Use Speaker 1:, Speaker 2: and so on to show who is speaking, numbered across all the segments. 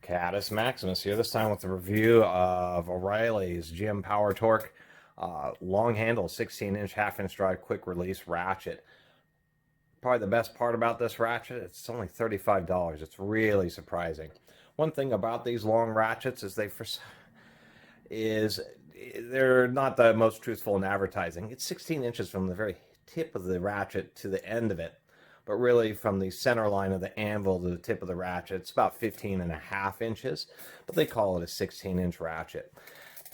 Speaker 1: Catus Maximus here, this time with a review of Oreilly's GM PowerTorque long handle 16-inch half-inch drive quick release ratchet. Probably the best part about this ratchet, it's only $35. It's really surprising. One thing about these long ratchets is they're not the most truthful in advertising. It's 16 inches from the very tip of the ratchet to the end of it. But really from the center line of the anvil to the tip of the ratchet, it's about 15.5 inches, but they call it a 16-inch ratchet.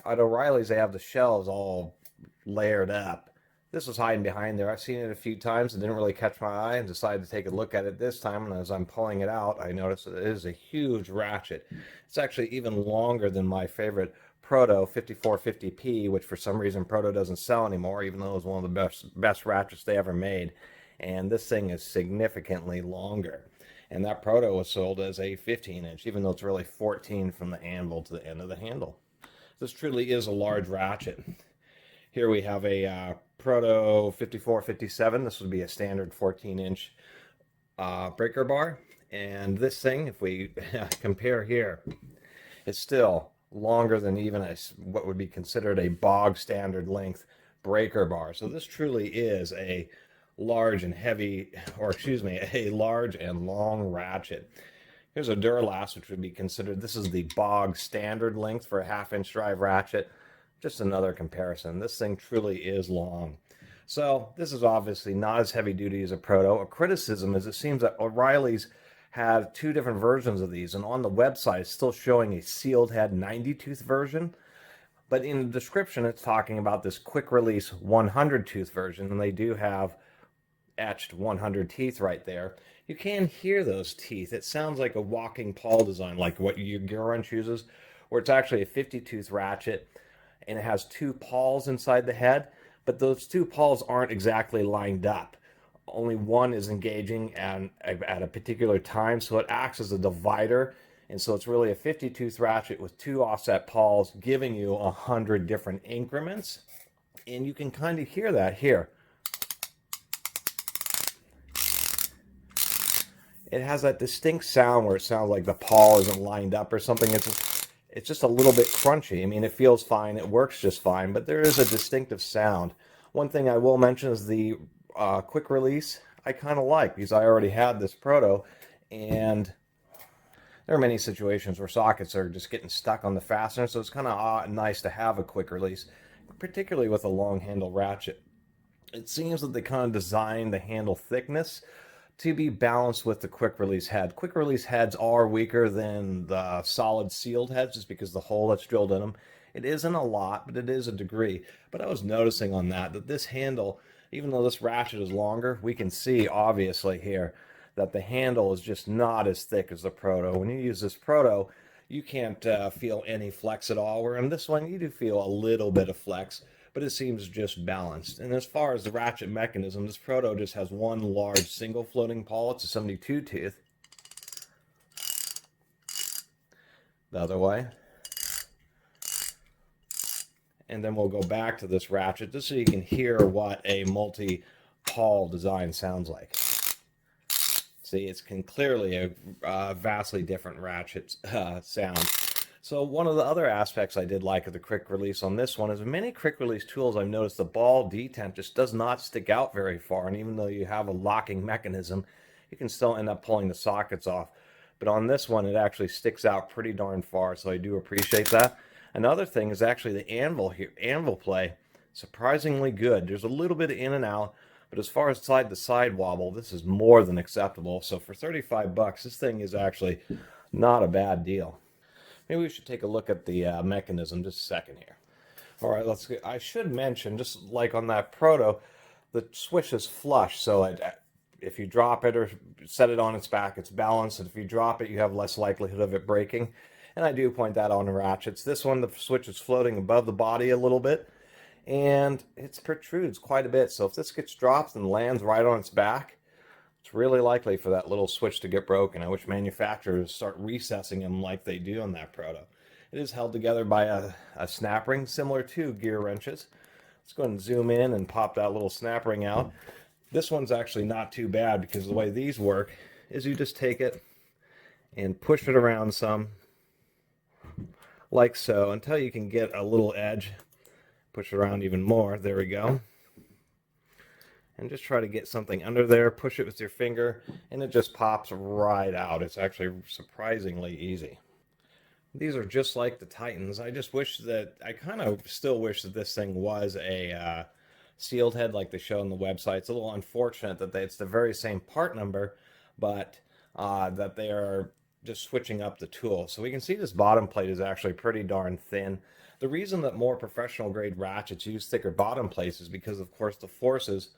Speaker 1: At Oreilly's, they have the shells all layered up. This was hiding behind there. I've seen it a few times. It didn't really catch my eye and decided to take a look at it this time, and as I'm pulling it out, I noticed that it is a huge ratchet. It's actually even longer than my favorite Proto 5450P, which for some reason Proto doesn't sell anymore, even though it was one of the best ratchets they ever made. And this thing is significantly longer. And that Proto was sold as a 15-inch, even though it's really 14 from the anvil to the end of the handle. This truly is a large ratchet. Here we have a Proto 5457. This would be a standard 14-inch breaker bar. And this thing, if we compare here, it's still longer than even what would be considered a bog standard length breaker bar. So this truly is a large and heavy, or excuse me, a large and long ratchet. Here's a Duralast, which would be considered, this is the bog standard length for a half-inch drive ratchet. Just another comparison. This thing truly is long. So this is obviously not as heavy duty as a Proto. A criticism is it seems that Oreilly's have two different versions of these, and on the website it's still showing a sealed head 90-tooth version. But in the description it's talking about this quick release 100-tooth version, and they do have etched 100 teeth right there. You can hear those teeth. It sounds like a walking pawl design, like what your Gear Wrench uses, where it's actually a 50-tooth ratchet, and it has two pawls inside the head, but those two pawls aren't exactly lined up. Only one is engaging at a particular time, so it acts as a divider, and so it's really a 50-tooth ratchet with two offset pawls, giving you 100 different increments, and you can kind of hear that here. It has that distinct sound where it sounds like the pawl isn't lined up or something. It's just a little bit crunchy. I mean, it feels fine. It works just fine, but there is a distinctive sound. One thing I will mention is the quick release I kind of like, because I already had this Proto, and there are many situations where sockets are just getting stuck on the fastener, so it's kind of nice to have a quick release, particularly with a long handle ratchet. It seems that they kind of designed the handle thickness to be balanced with the quick release head. Quick release heads are weaker than the solid sealed heads just because the hole that's drilled in them. It isn't a lot, but it is a degree. But I was noticing on that this handle, even though this ratchet is longer, we can see obviously here that the handle is just not as thick as the Proto. When you use this Proto, you can't feel any flex at all, where in this one you do feel a little bit of flex, but it seems just balanced. And as far as the ratchet mechanism, this Proto just has one large single floating pawl. It's a 72 tooth. The other way. And then we'll go back to this ratchet just so you can hear what a multi-pawl design sounds like. See, it's clearly a vastly different ratchet sound. So one of the other aspects I did like of the quick release on this one is in many quick release tools I've noticed the ball detent just does not stick out very far, and even though you have a locking mechanism, you can still end up pulling the sockets off. But on this one it actually sticks out pretty darn far, so I do appreciate that. Another thing is actually the anvil here, anvil play, surprisingly good. There's a little bit of in and out, but as far as side to side wobble, this is more than acceptable. So for 35 bucks, this thing is actually not a bad deal. Maybe we should take a look at the mechanism just a second here. All right, let's get, I should mention, just like on that Proto, the switch is flush, so if you drop it or set it on its back, it's balanced, and if you drop it, you have less likelihood of it breaking. And I do point that on the ratchets. This one, the switch is floating above the body a little bit, and it protrudes quite a bit. So if this gets dropped and lands right on its back, it's really likely for that little switch to get broken. I wish manufacturers start recessing them like they do on that Proto. It is held together by a snap ring similar to Gear Wrenches. Let's go ahead and zoom in and pop that little snap ring out. This one's actually not too bad because the way these work is you just take it and push it around some, like so, until you can get a little edge. Push it around even more. There we go. And just try to get something under there. Push it with your finger, and it just pops right out. It's actually surprisingly easy. These are just like the Titans. I just wish that, I kind of still wish that this thing was a sealed head like they show on the website. It's a little unfortunate that it's the very same part number, but that they are just switching up the tool. So we can see this bottom plate is actually pretty darn thin. The reason that more professional grade ratchets use thicker bottom plates is because, of course, the forces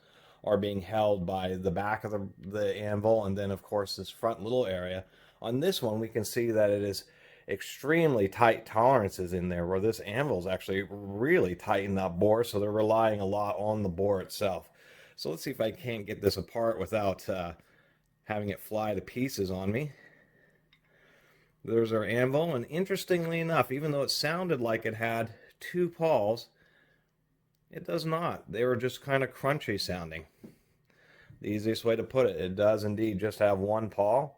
Speaker 1: are being held by the back of the anvil, and then, of course, this front little area. On this one, we can see that it is extremely tight tolerances in there, where this anvil is actually really tightened up bore, so they're relying a lot on the bore itself. So let's see if I can't get this apart without having it fly to pieces on me. There's our anvil, and interestingly enough, even though it sounded like it had two pawls, it does not. They were just kind of crunchy sounding. The easiest way to put it, it does indeed just have one paw,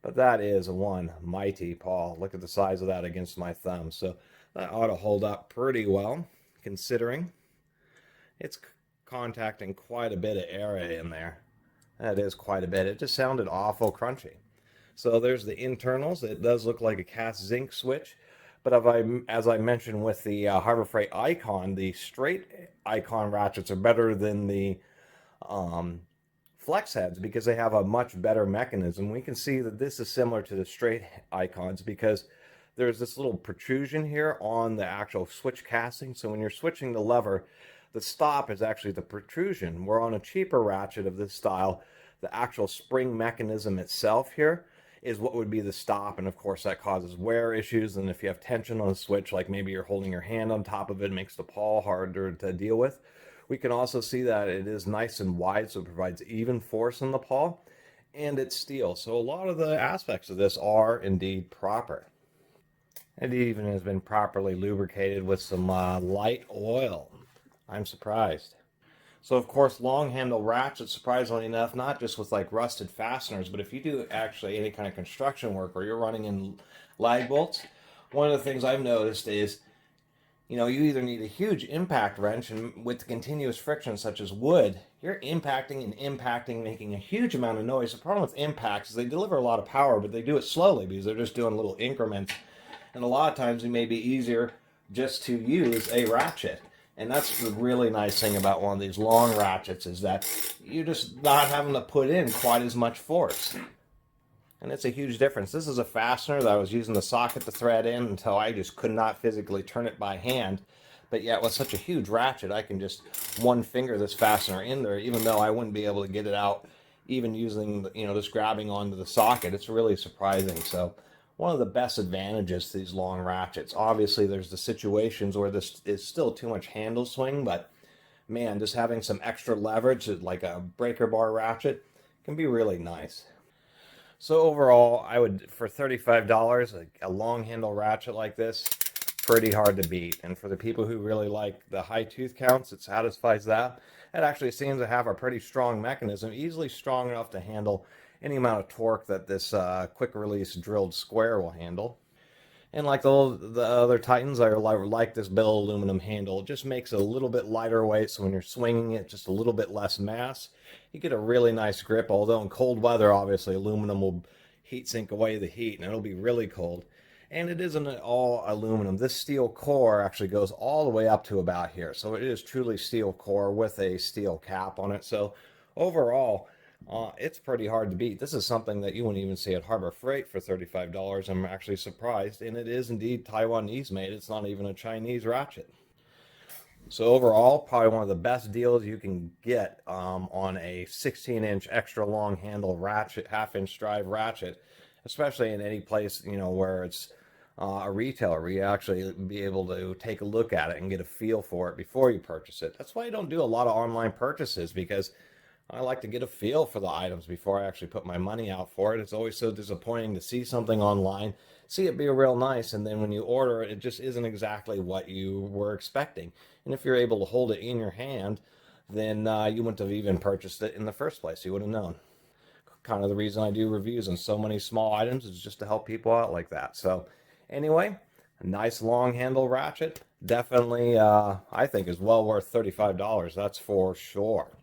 Speaker 1: but that is one mighty paw. Look at the size of that against my thumb. So that ought to hold up pretty well, considering it's contacting quite a bit of area in there. That is quite a bit. It just sounded awful crunchy. So there's the internals. It does look like a cast zinc switch, but as I mentioned with the Harbor Freight Icon, the straight Icon ratchets are better than the flex heads because they have a much better mechanism. We can see that this is similar to the straight Icons because there's this little protrusion here on the actual switch casting. So when you're switching the lever, the stop is actually the protrusion. Where on a cheaper ratchet of this style, the actual spring mechanism itself here is what would be the stop, and of course that causes wear issues. And if you have tension on the switch, like maybe you're holding your hand on top of it, makes the paw harder to deal with. We can also see that it is nice and wide, so it provides even force in the paw, and it's steel. So a lot of the aspects of this are indeed proper. It even has been properly lubricated with some light oil. I'm surprised. So of course, long handle ratchets, surprisingly enough, not just with like rusted fasteners, but if you do actually any kind of construction work or you're running in lag bolts, one of the things I've noticed is, you either need a huge impact wrench, and with continuous friction such as wood, you're impacting and impacting, making a huge amount of noise. The problem with impacts is they deliver a lot of power, but they do it slowly because they're just doing little increments. And a lot of times it may be easier just to use a ratchet. And that's the really nice thing about one of these long ratchets, is that you're just not having to put in quite as much force. And it's a huge difference. This is a fastener that I was using the socket to thread in until I just could not physically turn it by hand. But yet with such a huge ratchet, I can just one finger this fastener in there, even though I wouldn't be able to get it out even using, just grabbing onto the socket. It's really surprising. So one of the best advantages to these long ratchets. Obviously, there's the situations where this is still too much handle swing, but man, just having some extra leverage, like a breaker bar ratchet, can be really nice. So overall, I would, for $35, a long handle ratchet like this, pretty hard to beat. And for the people who really like the high tooth counts, it satisfies that. It actually seems to have a pretty strong mechanism, easily strong enough to handle any amount of torque that this quick release drilled square will handle. And like the other Titans, I like this billet aluminum handle. It just makes it a little bit lighter weight, so when you're swinging it, just a little bit less mass. You get a really nice grip, although in cold weather, obviously, aluminum will heat sink away the heat, and it'll be really cold. And it isn't all aluminum. This steel core actually goes all the way up to about here. So it is truly steel core with a steel cap on it. So overall, it's pretty hard to beat. This is something that you wouldn't even see at Harbor Freight for $35. I'm actually surprised, and it is indeed Taiwanese made. It's not even a Chinese ratchet. So overall, probably one of the best deals you can get on a 16-inch extra long handle ratchet, half-inch drive ratchet, especially in any place where it's a retailer, where you actually be able to take a look at it and get a feel for it before you purchase it. That's why I don't do a lot of online purchases, because I like to get a feel for the items before I actually put my money out for it. It's always so disappointing to see something online, see it be real nice, and then when you order it, it just isn't exactly what you were expecting. And if you're able to hold it in your hand, then you wouldn't have even purchased it in the first place. You would have known. Kind of the reason I do reviews on so many small items is just to help people out like that. So anyway, A nice long handle ratchet. Definitely, I think is well worth $35. That's for sure.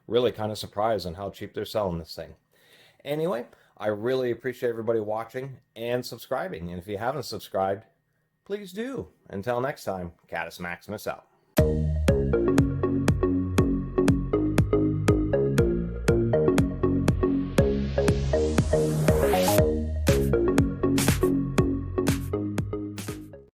Speaker 1: Really kind of surprised on how cheap they're selling this thing. Anyway, I really appreciate everybody watching and subscribing. And if you haven't subscribed, please do. Until next time, Catus Maximus out.